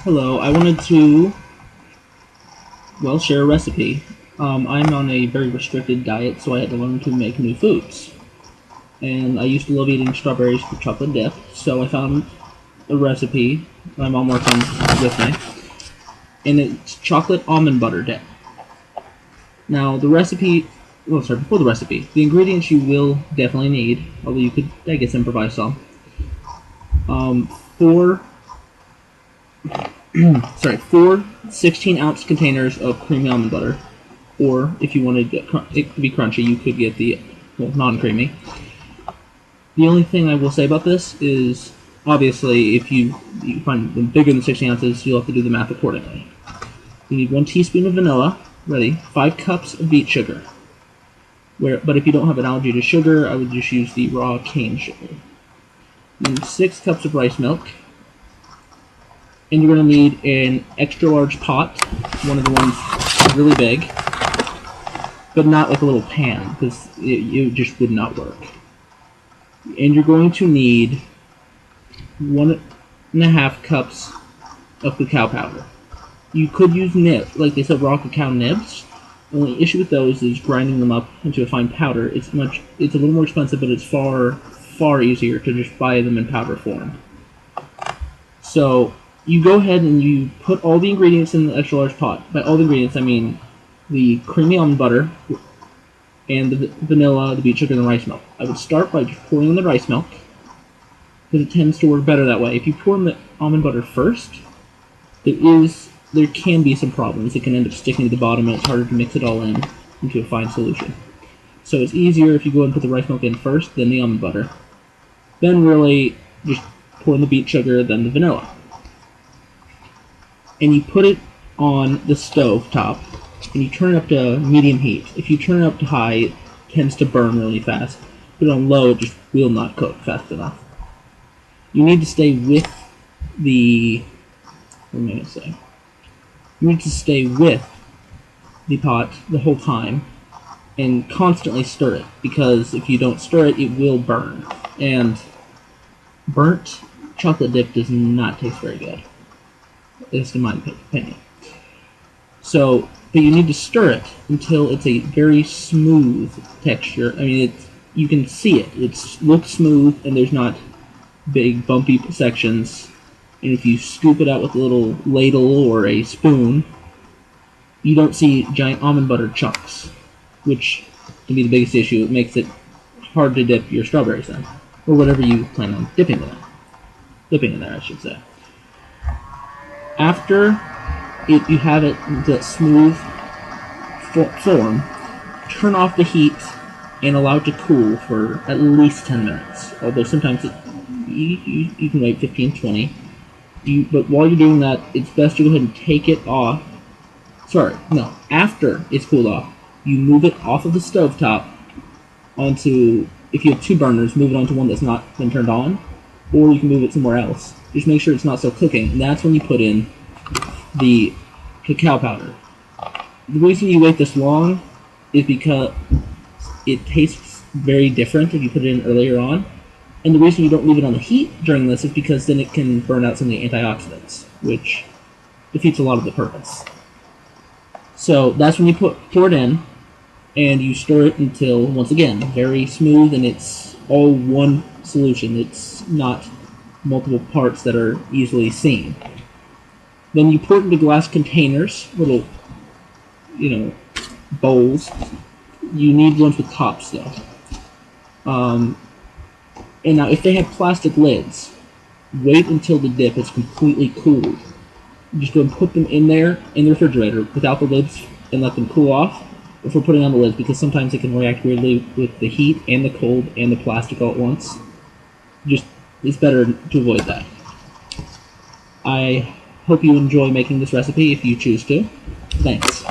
Hello, I wanted to, share a recipe. I'm on a very restricted diet, so I had to learn to make new foods. And I used to love eating strawberries with chocolate dip, so I found a recipe my mom worked on with me, and it's chocolate almond butter dip. Now, before the recipe, the ingredients you will definitely need, although you could, I guess, improvise some. Four 16-ounce containers of creamy almond butter, or if you wanted it to be crunchy, you could get the non-creamy. The only thing I will say about this is, obviously, if you find them bigger than 16 ounces, you'll have to do the math accordingly. You need 1 teaspoon of vanilla, 5 cups of beet sugar. But if you don't have an allergy to sugar, I would just use the raw cane sugar. You need 6 cups of rice milk, and you're going to need an extra large pot, one of the ones really big, but not like a little pan, because it just would not work. And you're going to need 1.5 cups of cacao powder. You could use nibs, like they said, raw cacao nibs. The only issue with those is grinding them up into a fine powder. It's a little more expensive, but it's far easier to just buy them in powder form. So you go ahead and you put all the ingredients in the extra large pot. By all the ingredients, I mean the creamy almond butter and the vanilla, the beet sugar, and the rice milk. I would start by just pouring in the rice milk, because it tends to work better that way. If you pour in the almond butter first, there can be some problems. It can end up sticking to the bottom, and it's harder to mix it all into a fine solution. So it's easier if you go and put the rice milk in first, then the almond butter. Then really just pour in the beet sugar, then the vanilla. And you put it on the stove top, and you turn it up to medium heat. If you turn it up to high, it tends to burn really fast. Put it on low, it just will not cook fast enough. You need to stay with the... what am I going to say? You need to stay with the pot the whole time and constantly stir it, because if you don't stir it, it will burn. And burnt chocolate dip does not taste very good. At least in my opinion. So, but you need to stir it until it's a very smooth texture. I mean, you can see it. It looks smooth, and there's not big bumpy sections. And if you scoop it out with a little ladle or a spoon, you don't see giant almond butter chunks, which can be the biggest issue. It makes it hard to dip your strawberries in, or whatever you plan on dipping in there, I should say. After you have it in the smooth form, turn off the heat and allow it to cool for at least 10 minutes. Although sometimes you can wait 15-20. But while you're doing that, it's best to go ahead and take it off. After it's cooled off, you move it off of the stovetop onto, if you have 2 burners, move it onto one that's not been turned on, or you can move it somewhere else. Just make sure it's not still cooking, and that's when you put in the cacao powder. The reason you wait this long is because it tastes very different if you put it in earlier on. And the reason you don't leave it on the heat during this is because then it can burn out some of the antioxidants, which defeats a lot of the purpose. So that's when you pour it in, and you stir it until, once again, very smooth, and it's all one solution. It's not multiple parts that are easily seen. Then you pour it into glass containers, little, bowls. You need ones with tops, though. And now, if they have plastic lids, wait until the dip is completely cooled. Just go and put them in there in the refrigerator without the lids and let them cool off before putting on the lids, because sometimes it can react weirdly with the heat and the cold and the plastic all at once. It's better to avoid that. I hope you enjoy making this recipe if you choose to. Thanks.